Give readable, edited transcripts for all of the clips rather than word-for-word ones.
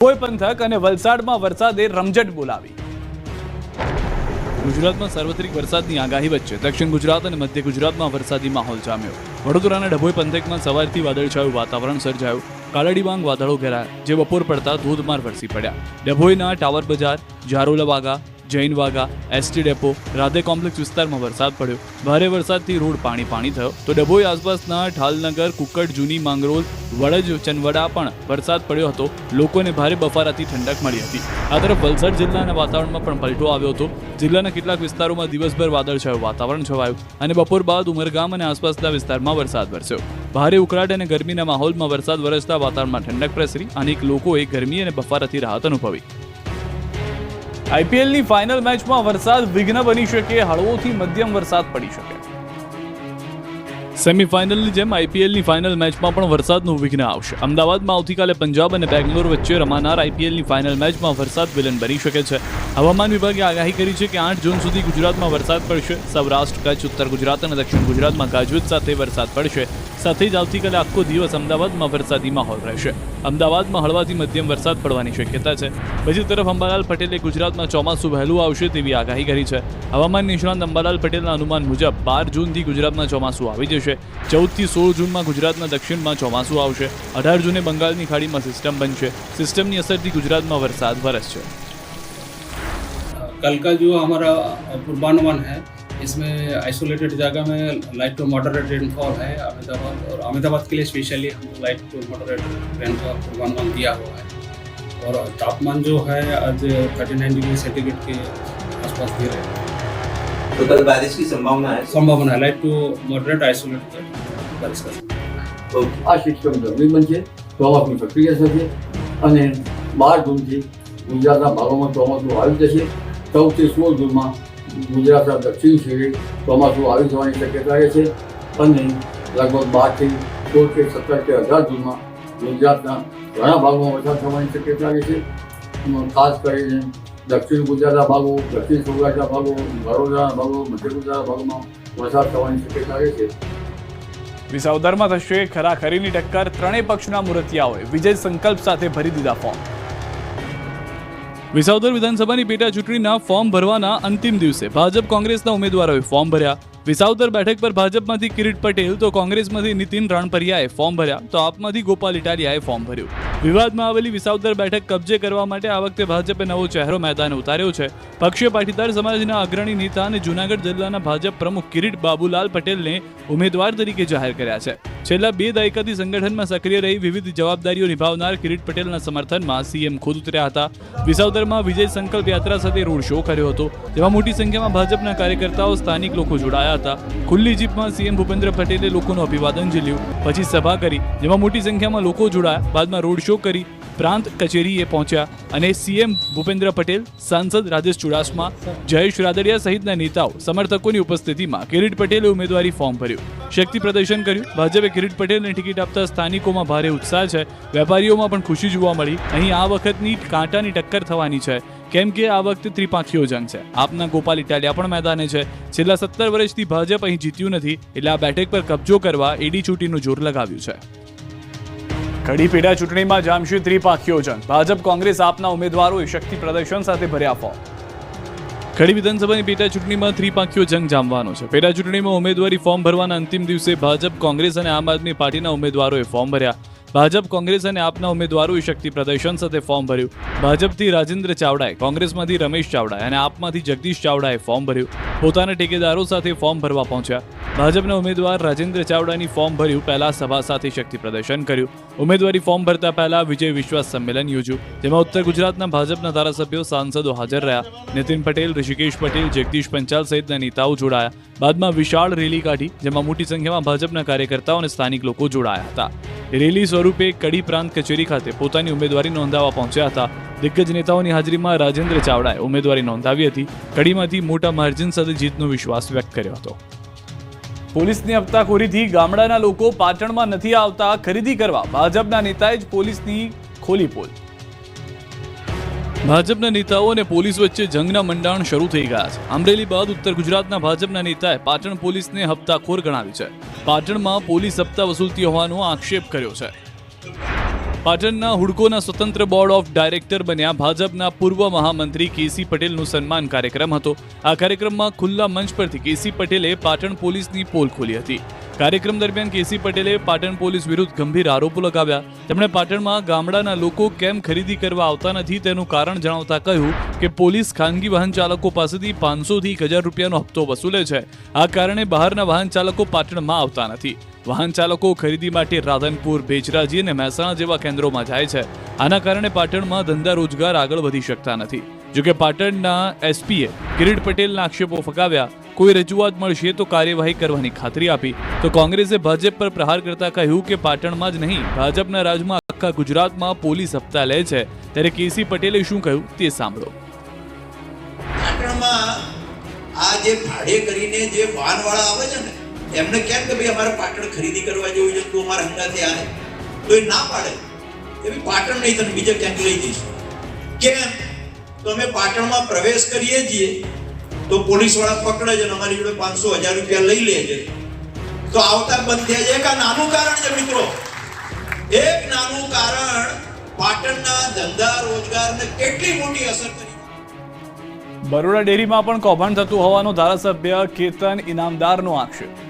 કોઈ પંથક અને વલસાડમાં વરસાદે રમઝટ બોલાવી. ગુજરાતમાં સાર્વત્રિક વરસાદની આગાહી વચ્ચે દક્ષિણ ગુજરાત અને મધ્ય ગુજરાતમાં વરસાદી માહોલ જામ્યો. વડોદરાના ડભોઈ પંથકમાં સવારથી વાદળછાયું વાતાવરણ સર્જાયું. કાળડીબાંગ વાદળો ઘેરાયા, જે બપોર પડતા ધોધમાર વરસી પડ્યા. ડભોઈના tower Bazar, Jarola Vaga, Jain Vaga, ST depot, Radhe complex વિસ્તારમાં વરસાદ પડ્યો. ભારે વરસાદથી રોડ પાણી થયો તો ડભોઈ આસપાસના ઠાલનગર, કુકડ, જૂની માંગરોળ, વડજ, ચનવડા પણ વરસાદ પડ્યો હતો. લોકોને ભારે બફારાથી ઠંડક મળી હતી. આ તરફ વલસાડ જિલ્લાના વાતાવરણમાં પણ પલટો આવ્યો હતો. જિલ્લાના કેટલાક વિસ્તારોમાં દિવસભર વાદળછાયું વાતાવરણ છવાયું અને બપોર બાદ ઉમરગામ અને આસપાસના વિસ્તારમાં વરસાદ વરસ્યો. ભારે ઉકળાટ અને ગરમીના માહોલમાં વરસાદ વરસતા વાતાવરણમાં ઠંડક પ્રસરી. અનેક લોકોએ ગરમી અને બફારાથી રાહત અનુભવી. આઈપીએલની ફાઇનલ મેચમાં વરસાદ વિઘ્ન બની શકે, હળવોથી મધ્યમ વરસાદ પડી શકે. સેમીફાઇનલની જેમ આઈપીએલની ફાઇનલ મેચમાં પણ વરસાદનું વિઘ્ન આવશે. અમદાવાદમાં આવતીકાલે પંજાબ અને બેંગ્લોર વચ્ચે રમાનાર આઈપીએલની ફાઇનલ મેચમાં વરસાદ વિલન બની શકે છે. હવામાન વિભાગે આગાહી કરી છે કે 8 જૂન સુધી ગુજરાતમાં વરસાદ પડશે. સૌરાષ્ટ્ર, કચ્છ, ઉત્તર ગુજરાત અને દક્ષિણ ગુજરાતમાં ગાજવીજ સાથે વરસાદ પડશે. સાથે જ આવતીકાલે આખો દિવસ અમદાવાદમાં વરસાદી માહોલ રહેશે. અમદાવાદમાં હળવાથી મધ્યમ વરસાદ પડવાની શક્યતા છે. બીજી તરફ અંબાલાલ પટેલે ગુજરાતમાં ચોમાસું વહેલું આવશે તેવી આગાહી કરી છે. હવામાન નિષ્ણાંત અંબાલાલ પટેલના અનુમાન મુજબ 12 જૂનથી ગુજરાતમાં ચોમાસું આવી જશે. 14 થી 16 જૂનમાં ગુજરાતના દક્ષિણમાં ચોમાસું આવશે. 18 જૂને બંગાળની ખાડીમાં સિસ્ટમ બનશે. સિસ્ટમની અસરથી ગુજરાતમાં વરસાદ વરસશે. कल का जो हमारा पूर्वानुमान है, इसमें आइसोलेटेड जगह में लाइट टू मॉडरेट रेनफॉल है अहमदाबाद, और अहमदाबाद के लिए स्पेशली हम लाइट टू मॉडरेट रेनफॉल पूर्वानुमान दिया हुआ है. और तापमान जो है आज 39 डिग्री सेंटीग्रेड के आसपास दे रहे हैं. तो कल बारिश की संभावना है लाइट टू मॉडरेट आइसोलेटेड बारिश का તો આ સિસ્ટમ ગરમી બનશે, ચોમાસું સક્રિય થશે અને 12 જૂનથી ગુજરાતના ભાગોમાં ચોમાસું આવી જશે. 14 થી 16 જૂનમાં ગુજરાતના દક્ષિણ છેડે ચોમાસું આવી જવાની શક્યતા રહે છે અને લગભગ 12 થી 16 કે 17 કે 18 જૂનમાં ગુજરાતના ઘણા ભાગોમાં વરસાદ થવાની શક્યતા રહે છે. ખાસ કરીને દક્ષિણ ગુજરાતના ભાગો, દક્ષિણ સૌરાષ્ટ્રના ભાગો, વડોદરાના ભાગો, મધ્ય ગુજરાતના ભાગોમાં વરસાદ થવાની શક્યતા રહે છે. વિસાવદરમાં થશે ખરાખરીની ટક્કર. ત્રણેય પક્ષના મૂર્તિયાઓએ વિજય સંકલ્પ સાથે ભરી દીધા ફોર્મ. વિસાવદર વિધાનસભાની પેટા ચૂંટણીના ફોર્મ ભરવાના અંતિમ દિવસે ભાજપ કોંગ્રેસના ઉમેદવારોએ ફોર્મ ભર્યા. વિસાવદર બેઠક પર ભાજપમાંથી કિરીટ પટેલ તો કોંગ્રેસમાંથી નીતિન રાણપરિયાએ ફોર્મ ભર્યા તો આપમાંથી ગોપાલ ઇટાલિયાએ ફોર્મ ભર્યું. વિવાદમાં આવેલી વિસાવદર બેઠક કબજે કરવા માટે આ વખતે ભાજપે નવો ચહેરો મેદાને ઉતાર્યો છે. પક્ષીય પાટીદાર સમાજના અગ્રણી નેતા અને જૂનાગઢ જિલ્લાના ભાજપ પ્રમુખ કિરીટ બાબુલાલ પટેલને ઉમેદવાર તરીકે જાહેર કર્યા છે. છેલ્લા 2 દાયકાથી સંગઠનમાં સક્રિય રહી વિવિધ જવાબદારીઓ નિભાવનાર કિરીટ પટેલના સમર્થનમાં સીએમ ખુદ ઉતર્યા હતા. વિસાવદરમાં વિજય સંકલ્પ યાત્રા સાથે રોડ શો કર્યો હતો. જેમાં મોટી સંખ્યામાં ભાજપના કાર્યકર્તાઓ, સ્થાનિક લોકો જોડાયા હતા. ખુલ્લી જીપમાં સીએમ ભૂપેન્દ્ર પટેલે લોકોનું અભિવાદન ઝીલ્યું, પછી સભા કરી જેમાં મોટી સંખ્યામાં લોકો જોડાયા. બાદમાં રોડ શો કરી પ્રાંત કચેરીએ પહોંચ્યા અને સીએમ ભૂપેન્દ્ર પટેલ, સાંસદ રાજેશ ચુડાસમા, જયેશ રાદડિયા સહિતના નેતાઓ સમર્થકોની ઉપસ્થિતિમાં કિરીટ પટેલે ઉમેદવારી ફોર્મ ભર્યું, શક્તિ પ્રદર્શન કર્યું. ભાજપે કિરીટ પટેલને ટિકિટ આપતા સ્થાનિકોમાં ભારે ઉત્સાહ છે. વેપારીઓમાં પણ ખુશી જોવા મળી. અહીં આ વખતની કાંટાની ટક્કર થવાની છે, કેમ કે આ વખતે ત્રિપાંખીયો જંગ છે. આપના ગોપાલ ઇટાલિયા પણ મેદાને છે. છેલ્લા 17 વર્ષથી ભાજપ અહીં જીત્યું નથી, એટલે આ બેઠક પર કબજો કરવા એડી ચૂંટીનું જોર લગાવ્યું છે. કડી પેટા ચૂંટણીમાં જામશે ત્રિપાંખીયો જંગ. ભાજપ, કોંગ્રેસ, આપના ઉમેદવારોએ શક્તિ પ્રદર્શન સાથે ભર્યા ફોર્મ. કડી વિધાનસભાની પેટા ચૂંટણીમાં ત્રિપાંખીયો જંગ જામવાનો છે. પેટા ચૂંટણીમાં ઉમેદવારી ફોર્મ ભરવાના અંતિમ દિવસે ભાજપ, કોંગ્રેસ અને આમ આદમી પાર્ટીના ઉમેદવારોએ ફોર્મ ભર્યા. ભાજપ, કોંગ્રેસ અને આપના ઉમેદવારોએ શક્તિ પ્રદર્શન સાથે ફોર્મ ભર્યું. ભાજપથી રાજેન્દ્ર ચાવડાએ, કોંગ્રેસમાંથી રમેશ ચાવડાએ અને આપમાંથી જગદીશ ચાવડાએ ફોર્મ ભર્યું. પોતાના ટેકેદારો સાથે ફોર્મ ભરવા પહોંચ્યા. ભાજપના ઉમેદવાર રાજેન્દ્ર ચાવડાની ફોર્મ ભર્યું પહેલા સભા સાથે શક્તિ પ્રદર્શન કર્યું. ઉમેદવારી ફોર્મ ભરતા પહેલા વિજય વિશ્વાસ સંમેલન યોજ્યું, જેમાં ઉત્તર ગુજરાતના ભાજપના ધારાસભ્યો, સાંસદો હાજર રહ્યા. નીતિન પટેલ, ઋષિકેશ પટેલ, જગદીશ પંચાલ સહિતના નેતાઓ જોડાયા. બાદમાં વિશાળ રેલી કાઢી, જેમાં મોટી સંખ્યામાં ભાજપના કાર્યકર્તાઓ અને સ્થાનિક લોકો જોડાયા હતા. રેલી સ્વરૂપે કડી પ્રાંત કચેરી ખાતે પોતાની ઉમેદવારી નોંધાવવા પહોંચ્યા હતા. દિગ્ગજ નેતાઓની હાજરીમાં રાજેન્દ્ર ચાવડાએ ઉમેદવારી નોંધાવી હતી. કડીમાંથી મોટા માર્જિન સાથે જીતનો વિશ્વાસ વ્યક્ત કર્યો હતો. પોલીસની હપ્તાખોરીથી ગામડાના લોકો પાટણમાં નથી આવતા ખરીદી કરવા. ભાજપના નેતાએ જ પોલીસની ખોલી પોલ. ભાજપના નેતાઓ અને પોલીસ વચ્ચે જંગના મંડાણ શરૂ થઈ ગયા છે. અમરેલી બાદ ઉત્તર ગુજરાતના ભાજપના નેતાએ પાટણ પોલીસને હપ્તાખોર ગણાવી છે. પાટણમાં પોલીસ હપ્તા વસૂલતી હોવાનો આક્ષેપ કર્યો છે. પાટણના હુડકોના સ્વતંત્ર બોર્ડ ઓફ ડાયરેક્ટર બન્યા ભાજપના પૂર્વ મહામંત્રી કેસી પટેલનો સન્માન કાર્યક્રમ હતો. આ કાર્યક્રમમાં ખુલ્લા મંચ પરથી કેસી પટેલે પાટણ પોલીસની પોલ ખોલી હતી. કાર્યક્રમ દરમિયાન કેસી પટેલે પાટણ પોલીસ વિરુદ્ધ ગંભીર આરોપો લગાવ્યા. તેમણે પાટણમાં ગામડાના લોકો કેમ ખરીદી કરવા આવતા નથી તેનું કારણ જણાવતા કહ્યું કે પોલીસ ખાનગી વાહન ચાલકો પાસેથી 500 થી 1000 રૂપિયાનો હપ્તો વસૂલે છે. આ કારણે બહારના વાહન ચાલકો પાટણમાં આવતા નથી. વાહન ચાલકો ખરીદી માટે રાધનપુર, બેચરાજી અને મહેસાણા જેવા કેન્દ્રોમાં જાય છે. આના કારણે પાટણમાં ધંધા રોજગાર આગળ વધી શકતા નથી. જોકે પાટણના એસપીએ કિરીટ પટેલના આક્ષેપો ફગાવ્યા. કોઈ રજૂઆત મળશે તો કાર્યવાહી કરવાની ખાતરી આપી. તો કોંગ્રેસે ભાજપ પર પ્રહાર કરતા કહ્યું કે પાટણમાં જ નહીં, ભાજપના રાજમાં આખા ગુજરાતમાં પોલીસ હપ્તા લે છે. ત્યારે કેસી પટેલે શું કહ્યું તે સાંભળો. પાટણમાં આ જે ભાડે કરીને જે વાહનવાળા આવે છે ને, એમને કેમ કે ભાઈ અમારે પાટણ ખરીદી કરવા જેવું છે, તું અમારા હંગાથે આવે, તો એ ના પાડે કે ભાઈ પાટણ નહીં, તને બીજે ક્યાંક લઈ જઈશું. કેમ? તો અમે પાટણમાં પ્રવેશ કરીએ છીએ તો પોલીસ વાળા પકડે છે, અમારી જોડે 500-1000 રૂપિયા લઈ લે છે, તો આવતા બંધ થયા છે. એક આ નાનું કારણ છે મિત્રો, એક નાનું કારણ પાટણના ધંધા રોજગારને કેટલી મોટી અસર કરી. બરોડા ડેરીમાં પણ કૌભાંડ થતું હોવાનો ધારાસભ્ય કેતન ઇનામદારનો આક્ષેપ.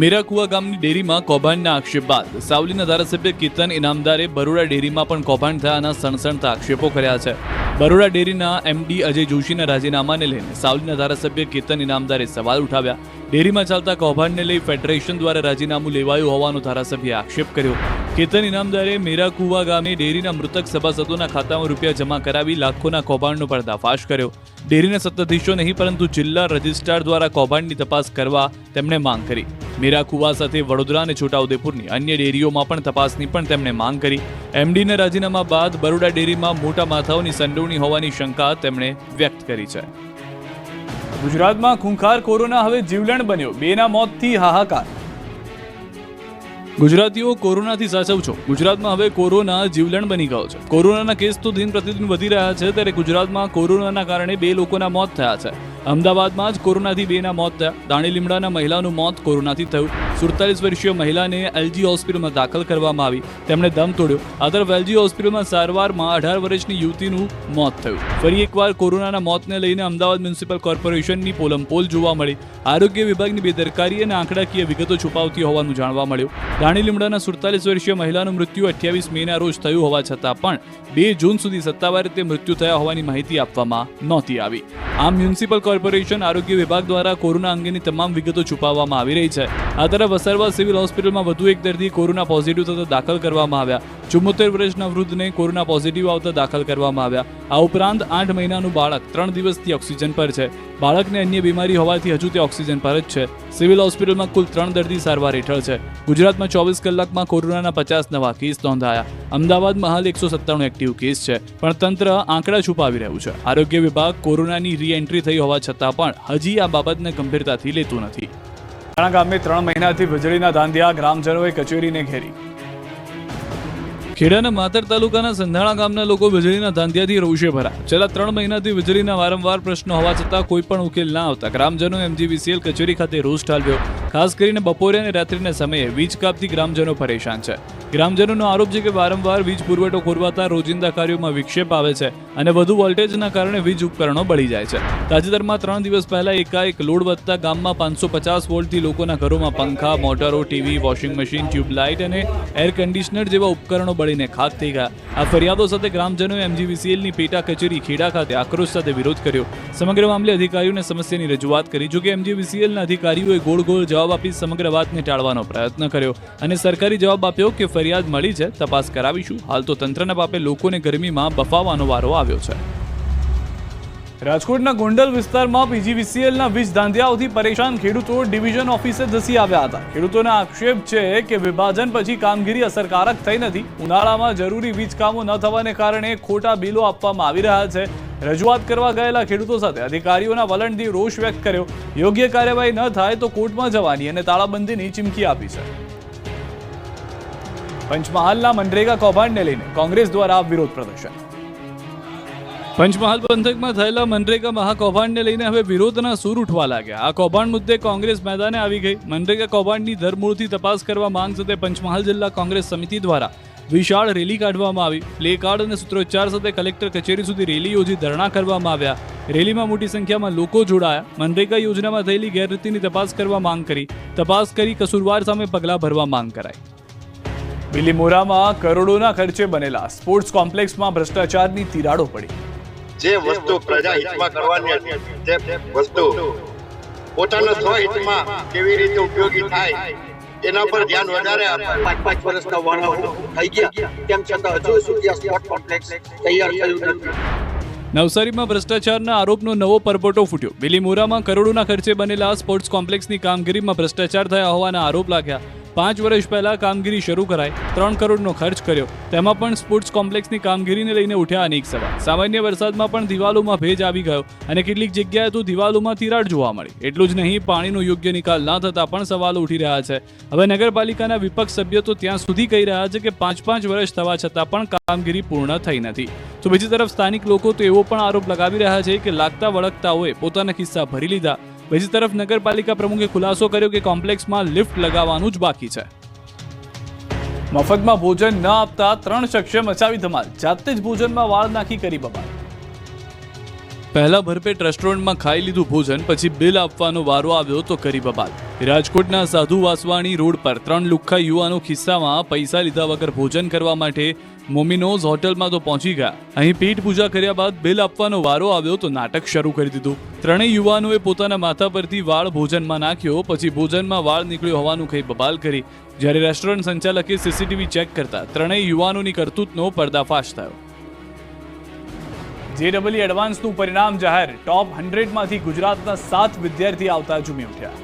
મેરાકુવા ગામની ડેરીમાં કૌભાંડના આક્ષેપ બાદ સાવલીના ધારાસભ્ય કેતન ઇનામદારે બરોડા ડેરીમાં પણ કૌભાંડ થયાના સણસણતા આક્ષેપો કર્યા છે. બરોડા ડેરીના એમડી અજય જોશીના રાજીનામાને લઈને સાવલીના ધારાસભ્ય કેતન ઇનામદારે સવાલ ઉઠાવ્યા. ડેરીમાં ચાલતા કૌભાંડને લઈ ફેડરેશન દ્વારા રાજીનામું લેવાયું હોવાનો ધારાસભ્યએ આક્ષેપ કર્યો. કેતન ઇનામદારે મેરાકુવા ગામે ડેરીના મૃતક સભાસદોના ખાતામાં રૂપિયા જમા કરાવી લાખોના કૌભાંડનો પર્દાફાશ કર્યો. ડેરીના સત્તાધીશો નહીં પરંતુ જિલ્લા રજિસ્ટ્રાર દ્વારા કૌભાંડની તપાસ કરવા તેમણે માંગ કરી. મેરાકુવા સાથે વડોદરા અને છોટાઉદેપુરની અન્ય ડેરીઓમાં પણ તપાસની પણ તેમણે માંગ કરી. એમડીના રાજીનામા બાદ બરોડા ડેરીમાં મોટા માથાઓની સંડોવણી હોવાની શંકા તેમણે વ્યક્ત કરી છે. ગુજરાતમાં ખૂંખાર કોરોના હવે જીવલેણ બન્યો, 2ના મોતથી હાહાકાર. ગુજરાતીઓ કોરોનાથી સાચવજો. ગુજરાતમાં હવે કોરોના જીવલેણ બની ગયો છે. કોરોનાના કેસ તો દિન પ્રતિદિન વધી રહ્યા છે, ત્યારે ગુજરાતમાં કોરોનાના કારણે 2 લોકોના મોત થયા છે. અમદાવાદમાં જ કોરોનાથી 2ના મોત થયા. દાણી લીમડાના મહિલાનું મોત કોરોનાથી થયું. 47 વર્ષીય મહિલાને એલજી હોસ્પિટલમાં દાખલ કરવામાં આવી, તેમણે દમ તોડ્યો. આ તરફ એલજી હોસ્પિટલમાં સારવારમાં 18 વર્ષની યુવતીનું મોત થયું. ફરી એકવાર કોરોનાના મોતને લઈને અમદાવાદ મ્યુનિસિપલ કોર્પોરેશનની પોલમપોલ જોવા મળી. આરોગ્ય વિભાગની બેદરકારી અને આંકડાકીય વિગતો છુપાવતી હોવાનું જાણવા મળ્યું. દાણી લીમડાના 47 વર્ષીય મહિલાનું મૃત્યુ 28 મેના રોજ થયું હોવા છતાં પણ 2 જૂન સુધી સત્તાવાર રીતે મૃત્યુ થયા હોવાની માહિતી આપવામાં નહોતી આવી. આમ મ્યુનિસિપલ કોર્પોરેશન આરોગ્ય વિભાગ દ્વારા કોરોના અંગેની તમામ વિગતો છુપાવવામાં આવી રહી છે. આ તરફ વસરવા સિવિલ હોસ્પિટલમાં વધુ એક દર્દી કોરોના પોઝિટિવ થતા દાખલ કરવામાં આવ્યા. 74 વર્ષના વૃદ્ધને કોરોના પોઝિટિવ આવતા દાખલ કરવામાં આવ્યા. આ ઉપરાંત 8 મહિનાનું બાળક 3 દિવસથી ઓક્સિજન પર છે. બાળકને અન્ય બીમારી હોવાથી હજુ તે ઓક્સિજન પર જ છે. સિવિલ હોસ્પિટલમાં કુલ 3 દર્દી સારવાર હેઠળ છે. ગુજરાતમાં 24 કલાકમાં કોરોનાના 50 નવા કેસ નોંધાયા. અમદાવાદમાં હાલ 197 એક્ટિવ કેસ છે, પણ તંત્ર આંકડા છુપાવી રહ્યું છે. આરોગ્ય વિભાગ કોરોનાની રીએન્ટ્રી થઈ હોવા છતાં પણ હજી આ બાબતને ગંભીરતાથી લેતું નથી. ગામે 3 મહિનાથી વીજળીના ધાંધિયા, ગ્રામજનોએ કચેરીને ઘેરી. ખેડાના માતર તાલુકાના સંધાણા ગામના લોકો વીજળીના ધાંધિયાથી રોષે ભરાયા. છેલ્લા 3 મહિનાથી વીજળીના વારંવાર પ્રશ્નો હોવા છતાં કોઈ પણ ઉકેલ ના આવતા ગ્રામજનોએ એમજીવીસીએલ કચેરી ખાતે રોષ ઠાલવ્યો. ખાસ કરીને બપોરે અને રાત્રિના સમયે વીજ કાપથી ગ્રામજનો પરેશાન છે. ગ્રામજનોનો આરોપ છે કે વારંવાર વીજ પુરવઠો ખોરવાતા રોજિંદા કાર્યોમાં વિક્ષેપ આવે છે અને વધુ વોલ્ટેજના કારણે વીજ ઉપકરણો બળી જાય છે. તાજેતરમાં 3 દિવસ પહેલા એકાએક લોડ વધતા ગામમાં 550 વોલ્ટથી લોકોના ઘરોમાં પંખા, મોટરો, ટીવી, વોશિંગ મશીન, ટ્યુબલાઇટ અને એર કન્ડિશનર જેવા ઉપકરણો બળીને ખાક થઈ ગયા. આ ફરિયાદો સાથે ગ્રામજનોએ એમજીવીસીએલની પેટા કચેરી ખેડા ખાતે આક્રોશ સાથે વિરોધ કર્યો. સમગ્ર મામલે અધિકારીઓને સમસ્યાની રજૂઆત કરી. જોકે એમજીવીસીએલના અધિકારીઓએ ગોળ ગોળ જવાબ આપી સમગ્ર વાતને ટાળવાનો પ્રયત્ન કર્યો અને સરકારી જવાબ આપ્યો કે ફરિયાદ મળી છે, તપાસ કરાવીશું. હાલ તો તંત્રના પાપે લોકોને ગરમીમાં બફાવાનો વારો આવ્યો છે. રાજકોટના ગોંડલ વિસ્તારમાં પીજીવીસીએલના વીજ ધાંધિયાઓથી પરેશાન ખેડૂતો ડિવિઝન ઓફિસે ધસી આવ્યા હતા. ખેડૂતોના આક્ષેપ છે કે વિભાજન પછી કામગીરી અસરકારક થઈ નથી. ઉનાળામાં જરૂરી વીજ કામો ન થવાને કારણે ખોટા બિલો આપવામાં આવી રહ્યા છે. રજૂઆત કરવા ગયેલા ખેડૂતો સાથે અધિકારીઓના વલણથી રોષ વ્યક્ત કર્યો. યોગ્ય કાર્યવાહી ન થાય તો કોર્ટમાં જવાની અને તાળાબંધીની ચીમકી આપી છે. પંચમહાલના મનરેગા કૌભાંડને લઈને કોંગ્રેસ દ્વારા વિરોધ પ્રદર્શન. પંચમહાલ પંથકમાં થયેલા મનરેગા મહાકૌભાંડને લઈને હવે વિરોધના સૂર ઉઠવા લાગ્યા. આ કૌભાંડ મુદ્દે કોંગ્રેસ મેદાને આવી ગઈ. મનરેગા કૌભાંડની ધરમૂળથી તપાસ કરવા માંગ સાથે પંચમહાલ જિલ્લા કોંગ્રેસ સમિતિ દ્વારા વિશાળ રેલી કાઢવામાં આવી. પ્લે કાર્ડ અને સૂત્રોચ્ચાર સાથે કલેક્ટર કચેરી સુધી રેલી યોજી ધરણા કરવામાં આવ્યા. રેલીમાં મોટી સંખ્યામાં લોકો જોડાયા. મનરેગા યોજનામાં થયેલી ગેરરીતિની તપાસ કરવા માંગ કરી. તપાસ કરી કસૂરવાર સામે પગલાં ભરવા માંગ કરાઈ. બિલીમોરામાં કરોડોના ખર્ચે બનેલા સ્પોર્ટ્સ કોમ્પ્લેક્સમાં ભ્રષ્ટાચારની તિરાડો પડી. જે વસ્તુ પ્રજા હિતમાં કરવાની હતી તે વસ્તુ પોતાના સ્વહિતમાં કેવી રીતે ઉપયોગી થાય એના પર ધ્યાન વધારે આપ્યું. 5 વર્ષના વાળા થઈ ગયા તેમ છતાં હજુ સુધી આ સ્પોર્ટ કોમ્પ્લેક્સ તૈયાર થયું નથી. નવસારીમાં ભ્રષ્ટાચારના આરોપનો નવો પરપોટો ફૂટ્યો. બિલીમોરામાં કરોડોના ખર્ચે બનેલા સ્પોર્ટ્સ કોમ્પ્લેક્સની કામગીરીમાં ભ્રષ્ટાચાર થયા હોવાના આરોપ લાગ્યા. 5 વર્ષ પહેલા કામગીરી શરૂ કરાઈ, 3 કરોડનો ખર્ચ કર્યો. તેમાં પણ સ્પોર્ટ્સ કોમ્પ્લેક્સની કામગીરીને લઈને ઉઠ્યા અનેક સવાલ. સામાન્ય વરસાદમાં પણ દિવાલોમાં ભેજ આવી ગયો અને કેટલીક જગ્યાએ તો દિવાલોમાં તિરાડ જોવા મળી. એટલું જ નહીં, પાણીનો યોગ્ય નિકાલ ન થતા પણ સવાલો ઉઠી રહ્યા છે. હવે નગરપાલિકાના વિપક્ષ સભ્યો તો ત્યાં સુધી કહી રહ્યા છે કે 5 વર્ષ થવા છતાં પણ કામગીરી પૂર્ણ થઈ નથી. તો બીજી તરફ સ્થાનિક લોકો તો એવો પણ આરોપ લગાવી રહ્યા છે કે લાગતા વળગતાઓએ પોતાના કિસ્સા ભરી લીધા. બીજી તરફ નગરપાલિકા પ્રમુખે ખુલાસો કર્યો કે કોમ્પ્લેક્સમાં લિફ્ટ લગાવવાનું જ બાકી છે. મફતમાં ભોજન ન આપતા 3 શખ્સે મચાવી ધમાલ. જાતે જ ભોજનમાં વાળ નાખી કરી બબાલ. પહેલા ભરપેટ રેસ્ટોરન્ટમાં ખાઈ લીધું ભોજન, પછી બિલ આપવાનો વારો આવ્યો તો કરી બબાલ. રાજકોટના સાધુ વાસવાણી રોડ પર 3 લુખ્ખા યુવાનો ખિસ્સામાં પૈસા લીધા વગર ભોજન કરવા માટે મોમિનોઝ હોટલમાં તો પહોંચી ગયા. અહીં પેટ પૂજા કર્યા બાદ બિલ આપવાનો વારો આવ્યો તો નાટક શરૂ કરી દીધું. 3 યુવાનોએ પોતાના માથા પરથી વાળ ભોજનમાં નાખ્યો, પછી ભોજનમાં વાળ નીકળ્યો હોવાનું કહી બબાલ કરી. જ્યારે રેસ્ટોરન્ટ સંચાલકે સીસીટીવી ચેક કરતા 3 યુવાનોની કરતૂતનો પર્દાફાશ થયો. JEE એડવાન્સનું પરિણામ જાહેર. ટોપ 100માંથી ગુજરાતના 7 વિદ્યાર્થી આવતા ઝૂમી ઉઠ્યા.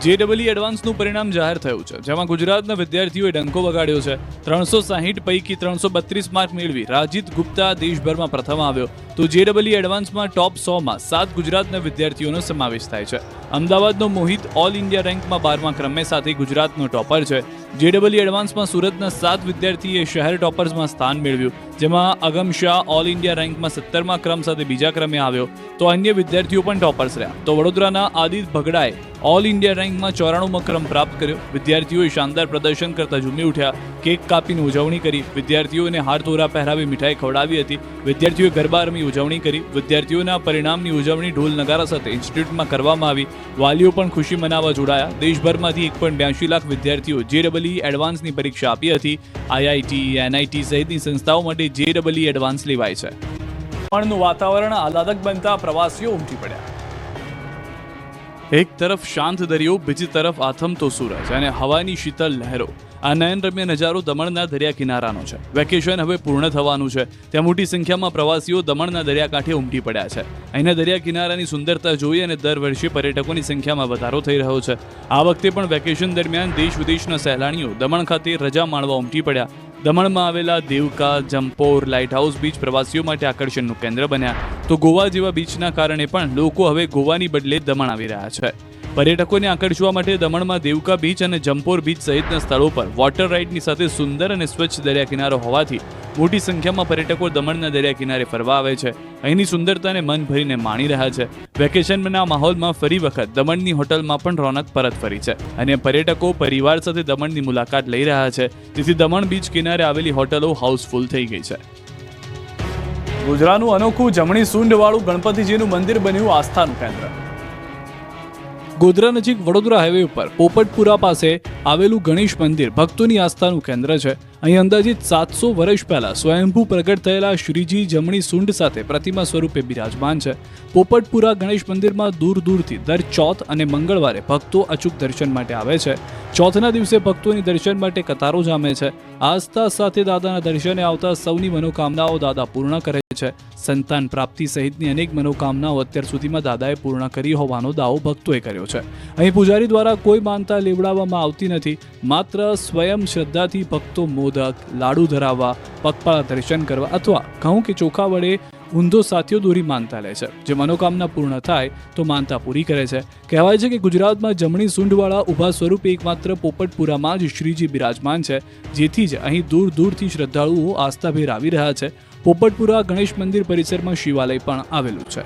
JEE એડવાન્સનું પરિણામ જાહેર થયું છે, જેમાં ગુજરાતના વિદ્યાર્થીઓએ ડંકો વગાડ્યો છે. 360 પૈકી 332 માર્ક મેળવી રાજીત ગુપ્તા દેશભરમાં પ્રથમ આવ્યો. તો JEE એડવાન્સમાં ટોપ 100માં 7 ગુજરાતના વિદ્યાર્થીઓનો સમાવેશ થાય છે. અમદાવાદનો મોહિત ઓલ ઇન્ડિયા રેન્કમાં 12મા ક્રમે સાથે ગુજરાતનો ટોપર છે. JEE એડવાન્સમાં સુરતના 7 વિદ્યાર્થીએ શહેર ટોપર્સમાં સ્થાન મેળવ્યું, જેમાં અગમ શાહ ઓલ ઇન્ડિયા રેન્કમાં 17મા ક્રમ સાથે બીજા ક્રમે આવ્યો. તો અન્ય વિદ્યાર્થીઓ પણ ટોપર્સ રહ્યા. તો વડોદરાના આદિત ભગડાએ ઓલ ઇન્ડિયા રેન્કમાં 94મો ક્રમ પ્રાપ્ત કર્યો. વિદ્યાર્થીઓએ શાનદાર પ્રદર્શન કરતા ઝૂમી ઉઠ્યા, કેક કાપીને ઉજવણી કરી. વિદ્યાર્થીઓને હારતોરા પહેરાવી મીઠાઈ ખવડાવી હતી. વિદ્યાર્થીઓએ ગરબા રમી ઉજવણી કરી. વિદ્યાર્થીઓના પરિણામની ઉજવણી ઢોલ નગારા સાથે ઇન્સ્ટિટ્યૂટમાં કરવામાં આવી. વાલીઓ પણ ખુશી મનાવવા જોડાયા. દેશભરમાંથી 1.82 લાખ વિદ્યાર્થીઓ JEE એડવાન્સની પરીક્ષા આપી હતી. IIT, NIT સહિતની સંસ્થાઓ માટે JEE એડવાન્સ લેવાય છે. દમણનું વાતાવરણ આહલાદક બનતા પ્રવાસીઓ ઉમટી પડ્યા. એક તરફ શાંત દરિયો, બીજી તરફ આથમતો સૂરજ અને હવાની શીતળ લહેરો. આ નયનરમ્ય નજારો દમણના દરિયા કિનારાનો છે. વેકેશન હવે પૂર્ણ થવાનું છે. ત્યાં મોટી સંખ્યામાં પ્રવાસીઓ દમણના દરિયાકાંઠે ઉમટી પડ્યા છે. અહીંના દરિયા કિનારાની સુંદરતા જોઈ અને દર વર્ષે પર્યટકોની સંખ્યામાં વધારો થઈ રહ્યો છે. આ વખતે પણ વેકેશન દરમિયાન દેશ વિદેશના સહેલાણીઓ દમણ ખાતે રજા માણવા ઉમટી પડ્યા. દમણમાં આવેલા Devka, Jampore, light house beach પ્રવાસીઓ માટે આકર્ષણનું કેન્દ્ર બન્યા. તો ગોવા જેવા બીચના કારણે પણ લોકો હવે ગોવાની બદલે દમણ આવી રહ્યા છે. પર્યટકોને આકર્ષવા માટે દમણમાં દેવકા બીચ અને જંપોર બીચ સહિતના સ્થળો પર વોટર રાઇડની સાથે સુંદર અને સ્વચ્છ દરિયા કિનારો હોવાથી મોટી સંખ્યામાં પર્યટકો દમણના દરિયા કિનારે ફરવા આવે છે. અહીંની સુંદરતાને મન ભરીને માણી રહ્યા છે. વેકેશનના માહોલમાં ફરી વખત દમણની હોટલમાં પણ રોનક પરત ફરી છે અને પર્યટકો પરિવાર સાથે દમણની મુલાકાત લઈ રહ્યા છે, જેથી દમણ બીચ કિનારે આવેલી હોટલો હાઉસફુલ થઈ ગઈ છે. ગુજરાતનું અનોખું જમણી સૂંઢવાળું ગણપતિજીનું મંદિર બન્યું આસ્થાનું કેન્દ્ર. ગોધરા નજીક વડોદરા હાઈવે ઉપર પોપટપુરા પાસે આવેલું ગણેશ મંદિર ભક્તોની આસ્થાનું કેન્દ્ર છે. અહીં અંદાજિત 700 વર્ષ પહેલા સ્વયંભૂ પ્રગટ થયેલા શ્રીજી જમણી સૂંઢ સાથે પ્રતિમા સ્વરૂપે બિરાજમાન છે. પોપટપુરા ગણેશ મંદિરમાં દૂર દૂરથી દર ચોથ અને મંગળવારે ભક્તો અચૂક દર્શન માટે આવે છે. ચોથના દિવસે ભક્તોની દર્શન માટે કતારો જામે છે. આસ્થા સાથે દાદાના દર્શને આવતા સૌની મનોકામનાઓ દાદા પૂર્ણ કરે છે. સંતાન પ્રાપ્તિ સહિતની અનેક મનોકામનાઓ અત્યાર સુધીમાં દાદાએ પૂર્ણ કરી હોવાનો દાવો ભક્તોએ કર્યો છે. અહીં પૂજારી દ્વારા કોઈ માનતા લેવડાવવામાં આવતી નથી. માત્ર સ્વયં શ્રદ્ધાથી ભક્તો મોદક, લાડુ ધરાવવા, પગપાળા દર્શન કરવા અથવા ઘઉં કે ચોખા વડે ઊંધો સાથીઓ દોરી માનતા લે છે. જે મનોકામના પૂર્ણ થાય તો માનતા પૂરી કરે છે. કહેવાય છે કે ગુજરાતમાં જમણી સૂંઢવાળા ઊભા સ્વરૂપે એકમાત્ર પોપટપુરામાં જ શ્રીજી બિરાજમાન છે, જેથી જ અહીં દૂર દૂરથી શ્રદ્ધાળુઓ આસ્થાભેર આવી રહ્યા છે. પોપટપુરા ગણેશ મંદિર પરિસરમાં શિવાલય પણ આવેલું છે.